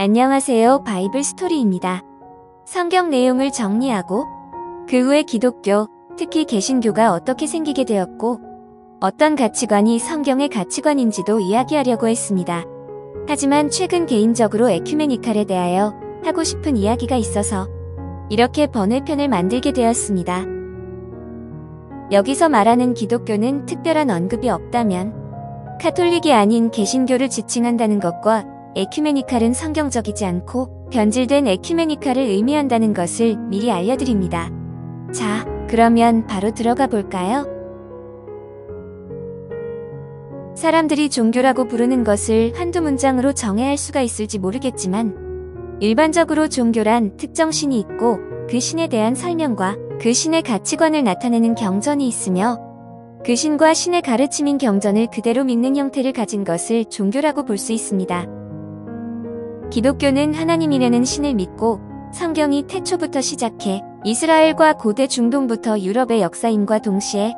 안녕하세요. 바이블 스토리입니다. 성경 내용을 정리하고 그 후에 기독교, 특히 개신교가 어떻게 생기게 되었고 어떤 가치관이 성경의 가치관인지도 이야기하려고 했습니다. 하지만 최근 개인적으로 에큐메니칼에 대하여 하고 싶은 이야기가 있어서 이렇게 번외편을 만들게 되었습니다. 여기서 말하는 기독교는 특별한 언급이 없다면 카톨릭이 아닌 개신교를 지칭한다는 것과 에큐메니칼은 성경적이지 않고 변질된 에큐메니칼을 의미한다는 것을 미리 알려드립니다. 자, 그러면 바로 들어가 볼까요? 사람들이 종교라고 부르는 것을 한두 문장으로 정해야 할 수가 있을지 모르겠지만 일반적으로 종교란 특정 신이 있고 그 신에 대한 설명과 그 신의 가치관을 나타내는 경전이 있으며 그 신과 신의 가르침인 경전을 그대로 믿는 형태를 가진 것을 종교라고 볼 수 있습니다. 기독교는 하나님이라는 신을 믿고 성경이 태초부터 시작해 이스라엘과 고대 중동부터 유럽의 역사임과 동시에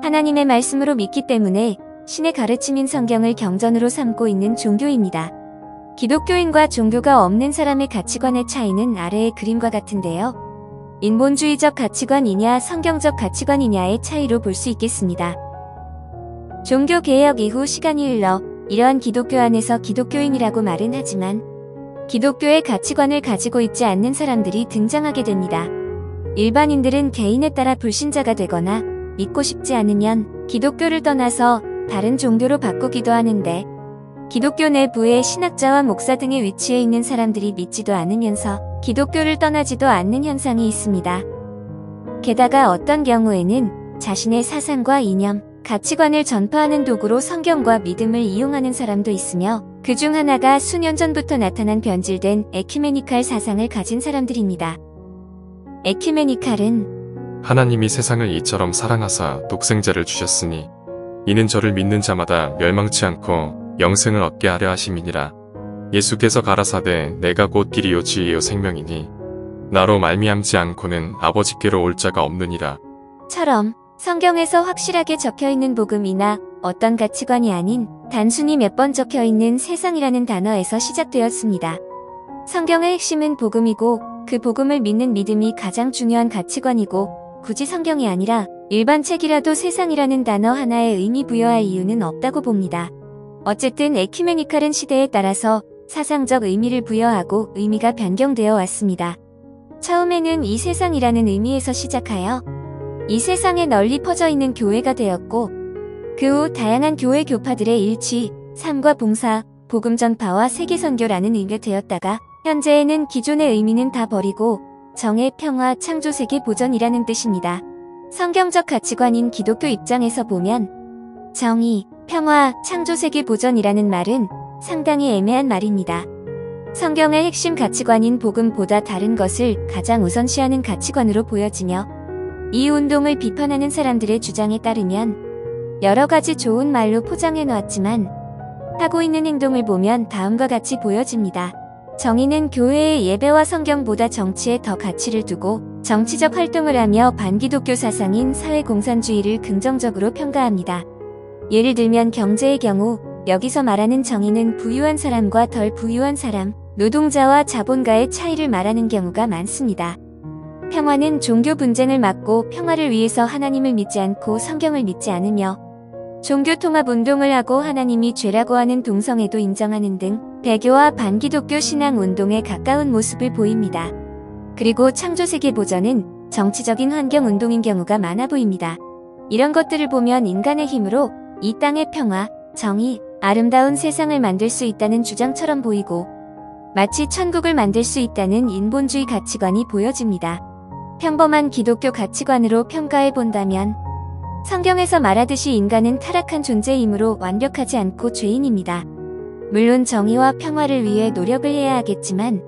하나님의 말씀으로 믿기 때문에 신의 가르침인 성경을 경전으로 삼고 있는 종교입니다. 기독교인과 종교가 없는 사람의 가치관의 차이는 아래의 그림과 같은데요. 인본주의적 가치관이냐 성경적 가치관이냐의 차이로 볼 수 있겠습니다. 종교개혁 이후 시간이 흘러 이러한 기독교 안에서 기독교인이라고 말은 하지만 기독교의 가치관을 가지고 있지 않는 사람들이 등장하게 됩니다. 일반인들은 개인에 따라 불신자가 되거나 믿고 싶지 않으면 기독교를 떠나서 다른 종교로 바꾸기도 하는데 기독교 내부의 신학자와 목사 등의 위치에 있는 사람들이 믿지도 않으면서 기독교를 떠나지도 않는 현상이 있습니다. 게다가 어떤 경우에는 자신의 사상과 이념, 가치관을 전파하는 도구로 성경과 믿음을 이용하는 사람도 있으며 그 중 하나가 수년 전부터 나타난 변질된 에큐메니칼 사상을 가진 사람들입니다. 에큐메니칼은 하나님이 세상을 이처럼 사랑하사 독생자를 주셨으니 이는 저를 믿는 자마다 멸망치 않고 영생을 얻게 하려 하심이니라. 예수께서 가라사대 내가 곧 길이요 지혜요 생명이니 나로 말미암지 않고는 아버지께로 올 자가 없느니라. 처럼 성경에서 확실하게 적혀있는 복음이나 어떤 가치관이 아닌 단순히 몇 번 적혀있는 세상이라는 단어에서 시작되었습니다. 성경의 핵심은 복음이고 그 복음을 믿는 믿음이 가장 중요한 가치관이고 굳이 성경이 아니라 일반 책이라도 세상이라는 단어 하나에 의미 부여할 이유는 없다고 봅니다. 어쨌든 에큐메니칼은 시대에 따라서 사상적 의미를 부여하고 의미가 변경되어 왔습니다. 처음에는 이 세상이라는 의미에서 시작하여 이 세상에 널리 퍼져 있는 교회가 되었고 그 후 다양한 교회 교파들의 일치, 삶과 봉사, 복음 전파와 세계 선교라는 의미가 되었다가 현재에는 기존의 의미는 다 버리고 정의, 평화, 창조 세계 보전이라는 뜻입니다. 성경적 가치관인 기독교 입장에서 보면 정의, 평화, 창조 세계 보전이라는 말은 상당히 애매한 말입니다. 성경의 핵심 가치관인 복음보다 다른 것을 가장 우선시하는 가치관으로 보여지며 이 운동을 비판하는 사람들의 주장에 따르면 여러 가지 좋은 말로 포장해 놓았지만 하고 있는 행동을 보면 다음과 같이 보여집니다. 정의는 교회의 예배와 성경보다 정치에 더 가치를 두고 정치적 활동을 하며 반기독교 사상인 사회공산주의를 긍정적으로 평가합니다. 예를 들면 경제의 경우 여기서 말하는 정의는 부유한 사람과 덜 부유한 사람, 노동자와 자본가의 차이를 말하는 경우가 많습니다. 평화는 종교 분쟁을 막고 평화를 위해서 하나님을 믿지 않고 성경을 믿지 않으며 종교 통합 운동을 하고 하나님이 죄라고 하는 동성애도 인정하는 등 배교와 반기독교 신앙 운동에 가까운 모습을 보입니다. 그리고 창조세계 보전은 정치적인 환경 운동인 경우가 많아 보입니다. 이런 것들을 보면 인간의 힘으로 이 땅의 평화, 정의, 아름다운 세상을 만들 수 있다는 주장처럼 보이고 마치 천국을 만들 수 있다는 인본주의 가치관이 보여집니다. 평범한 기독교 가치관으로 평가해 본다면 성경에서 말하듯이 인간은 타락한 존재이므로 완벽하지 않고 죄인입니다. 물론 정의와 평화를 위해 노력을 해야 하겠지만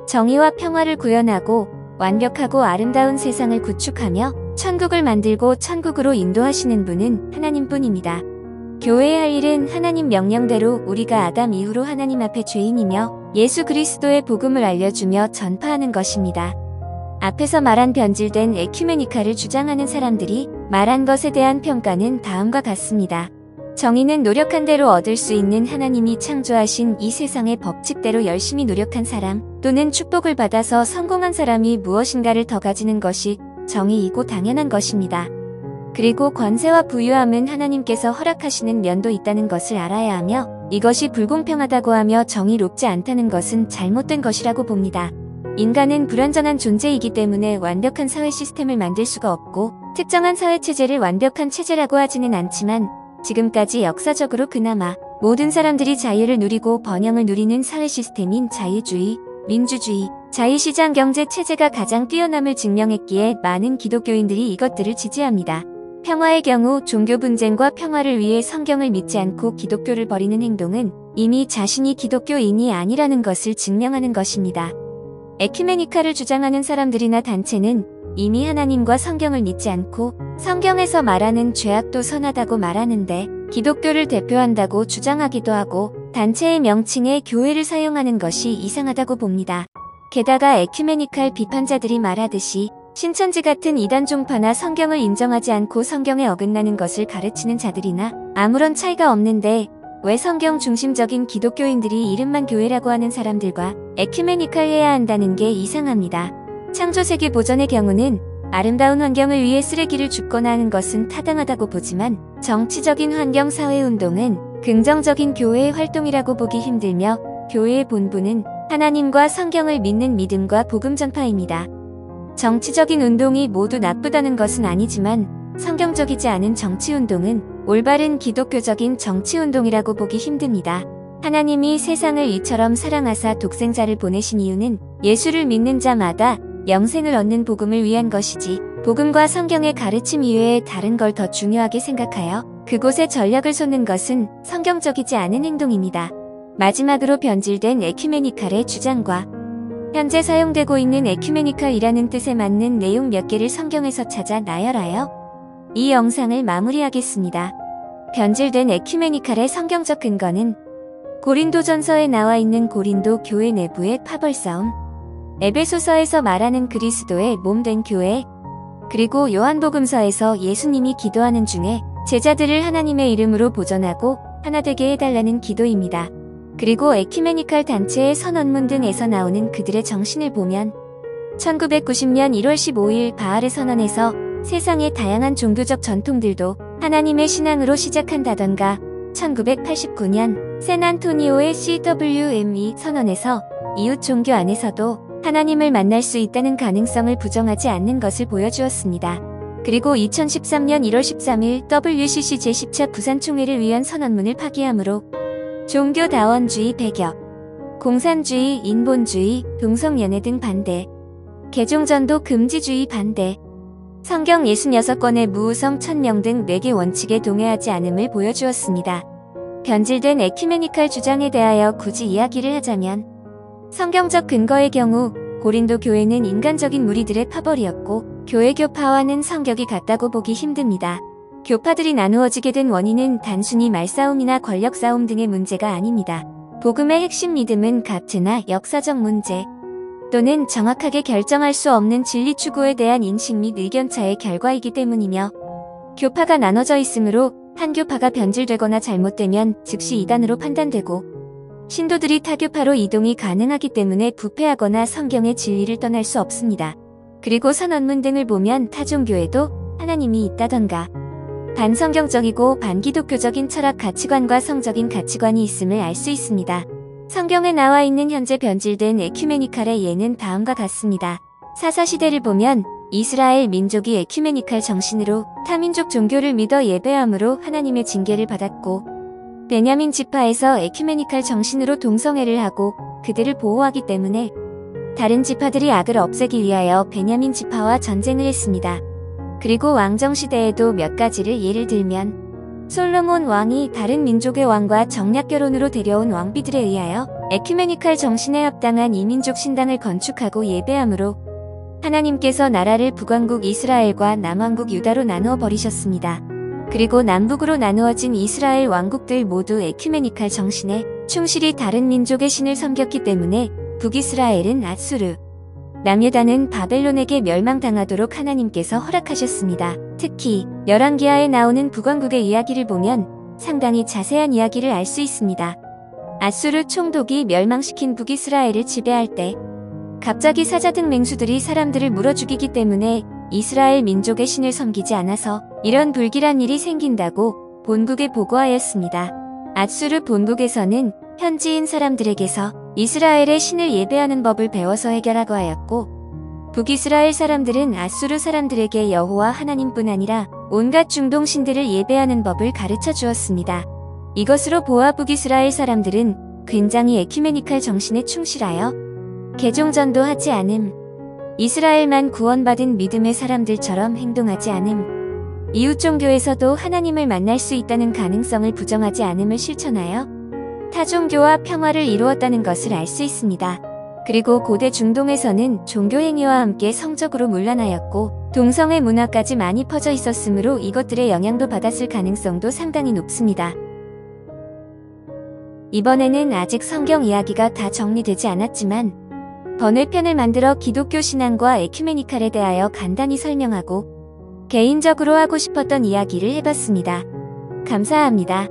정의와 평화를 구현하고 완벽하고 아름다운 세상을 구축하며 천국을 만들고 천국으로 인도하시는 분은 하나님뿐입니다. 교회의 할 일은 하나님 명령대로 우리가 아담 이후로 하나님 앞에 죄인이며 예수 그리스도의 복음을 알려주며 전파하는 것입니다. 앞에서 말한 변질된 에큐메니칼을 주장하는 사람들이 말한 것에 대한 평가는 다음과 같습니다. 정의는 노력한 대로 얻을 수 있는 하나님이 창조하신 이 세상의 법칙대로 열심히 노력한 사람 또는 축복을 받아서 성공한 사람이 무엇인가를 더 가지는 것이 정의이고 당연한 것입니다. 그리고 권세와 부유함은 하나님께서 허락하시는 면도 있다는 것을 알아야 하며 이것이 불공평하다고 하며 정의롭지 않다는 것은 잘못된 것이라고 봅니다. 인간은 불완전한 존재이기 때문에 완벽한 사회 시스템을 만들 수가 없고 특정한 사회체제를 완벽한 체제라고 하지는 않지만 지금까지 역사적으로 그나마 모든 사람들이 자유를 누리고 번영을 누리는 사회 시스템인 자유주의, 민주주의, 자유시장 경제 체제가 가장 뛰어남을 증명했기에 많은 기독교인들이 이것들을 지지합니다. 평화의 경우 종교 분쟁과 평화를 위해 성경을 믿지 않고 기독교를 버리는 행동은 이미 자신이 기독교인이 아니라는 것을 증명하는 것입니다. 에큐메니카를 주장하는 사람들이나 단체는 이미 하나님과 성경을 믿지 않고 성경에서 말하는 죄악도 선하다고 말하는데 기독교를 대표한다고 주장하기도 하고 단체의 명칭에 교회를 사용하는 것이 이상하다고 봅니다. 게다가 에큐메니칼 비판자들이 말하듯이 신천지 같은 이단 종파나 성경을 인정하지 않고 성경에 어긋나는 것을 가르치는 자들이나 아무런 차이가 없는데 왜 성경 중심적인 기독교인들이 이름만 교회라고 하는 사람들과 에큐메니칼 해야 한다는 게 이상합니다. 창조세계 보전의 경우는 아름다운 환경을 위해 쓰레기를 줍거나 하는 것은 타당하다고 보지만 정치적인 환경 사회운동은 긍정적인 교회의 활동이라고 보기 힘들며 교회의 본분은 하나님과 성경을 믿는 믿음과 복음 전파입니다. 정치적인 운동이 모두 나쁘다는 것은 아니지만 성경적이지 않은 정치운동은 올바른 기독교적인 정치운동이라고 보기 힘듭니다. 하나님이 세상을 이처럼 사랑하사 독생자를 보내신 이유는 예수를 믿는 자마다 영생을 얻는 복음을 위한 것이지 복음과 성경의 가르침 이외에 다른 걸 더 중요하게 생각하여 그곳에 전력을 쏟는 것은 성경적이지 않은 행동입니다. 마지막으로 변질된 에큐메니칼의 주장과 현재 사용되고 있는 에큐메니칼이라는 뜻에 맞는 내용 몇 개를 성경에서 찾아 나열하여 이 영상을 마무리하겠습니다. 변질된 에큐메니칼의 성경적 근거는 고린도전서에 나와 있는 고린도 교회 내부의 파벌싸움, 에베소서에서 말하는 그리스도의 몸된 교회, 그리고 요한복음서에서 예수님이 기도하는 중에 제자들을 하나님의 이름으로 보존하고 하나 되게 해달라는 기도입니다. 그리고 에큐메니칼 단체의 선언문 등에서 나오는 그들의 정신을 보면 1990년 1월 15일 바알의 선언에서 세상의 다양한 종교적 전통들도 하나님의 신앙으로 시작한다던가 1989년 샌안토니오의 CWME 선언에서 이웃 종교 안에서도 하나님을 만날 수 있다는 가능성을 부정하지 않는 것을 보여주었습니다. 그리고 2013년 1월 13일 WCC 제10차 부산총회를 위한 선언문을 파기함으로 종교다원주의 배격, 공산주의, 인본주의, 동성연애 등 반대, 개종전도 금지주의 반대, 성경 66권의 무우성 1000명 등 4개 원칙에 동의하지 않음을 보여주었습니다. 변질된 에큐메니칼 주장에 대하여 굳이 이야기를 하자면 성경적 근거의 경우 고린도 교회는 인간적인 무리들의 파벌이었고 교회 교파와는 성격이 같다고 보기 힘듭니다. 교파들이 나누어지게 된 원인은 단순히 말싸움이나 권력싸움 등의 문제가 아닙니다. 복음의 핵심 믿음은 가트나 역사적 문제 또는 정확하게 결정할 수 없는 진리 추구에 대한 인식 및 의견차의 결과이기 때문이며 교파가 나눠져 있으므로 한 교파가 변질되거나 잘못되면 즉시 이단으로 판단되고 신도들이 타교파로 이동이 가능하기 때문에 부패하거나 성경의 진리를 떠날 수 없습니다. 그리고 선언문 등을 보면 타종교에도 하나님이 있다던가 반성경적이고 반기독교적인 철학 가치관과 성적인 가치관이 있음을 알 수 있습니다. 성경에 나와 있는 현재 변질된 에큐메니칼의 예는 다음과 같습니다. 사사시대를 보면 이스라엘 민족이 에큐메니칼 정신으로 타민족 종교를 믿어 예배함으로 하나님의 징계를 받았고 베냐민 지파에서 에큐메니칼 정신으로 동성애를 하고 그들을 보호하기 때문에 다른 지파들이 악을 없애기 위하여 베냐민 지파와 전쟁을 했습니다. 그리고 왕정시대에도 몇 가지를 예를 들면 솔로몬 왕이 다른 민족의 왕과 정략결혼으로 데려온 왕비들에 의하여 에큐메니칼 정신에 합당한 이민족 신당을 건축하고 예배함으로 하나님께서 나라를 북왕국 이스라엘과 남왕국 유다로 나누어 버리셨습니다. 그리고 남북으로 나누어진 이스라엘 왕국들 모두 에큐메니칼 정신에 충실히 다른 민족의 신을 섬겼기 때문에 북이스라엘은 앗수르, 남유다는 바벨론에게 멸망당하도록 하나님께서 허락하셨습니다. 특히 열왕기하에 나오는 북왕국의 이야기를 보면 상당히 자세한 이야기를 알 수 있습니다. 아수르 총독이 멸망시킨 북이스라엘을 지배할 때 갑자기 사자 등 맹수들이 사람들을 물어 죽이기 때문에 이스라엘 민족의 신을 섬기지 않아서 이런 불길한 일이 생긴다고 본국에 보고하였습니다. 아수르 본국에서는 현지인 사람들에게서 이스라엘의 신을 예배하는 법을 배워서 해결하고 하였고, 북이스라엘 사람들은 아수르 사람들에게 여호와 하나님뿐 아니라 온갖 중동 신들을 예배하는 법을 가르쳐 주었습니다. 이것으로 보아 북이스라엘 사람들은 굉장히 에큐메니칼 정신에 충실하여 개종전도 하지 않음, 이스라엘만 구원받은 믿음의 사람들처럼 행동하지 않음, 이웃 종교에서도 하나님을 만날 수 있다는 가능성을 부정하지 않음을 실천하여 타종교와 평화를 이루었다는 것을 알 수 있습니다. 그리고 고대 중동에서는 종교 행위와 함께 성적으로 문란하였고 동성애 문화까지 많이 퍼져 있었으므로 이것들의 영향도 받았을 가능성도 상당히 높습니다. 이번에는 아직 성경 이야기가 다 정리되지 않았지만 번외편을 만들어 기독교 신앙과 에큐메니칼에 대하여 간단히 설명하고 개인적으로 하고 싶었던 이야기를 해봤습니다. 감사합니다.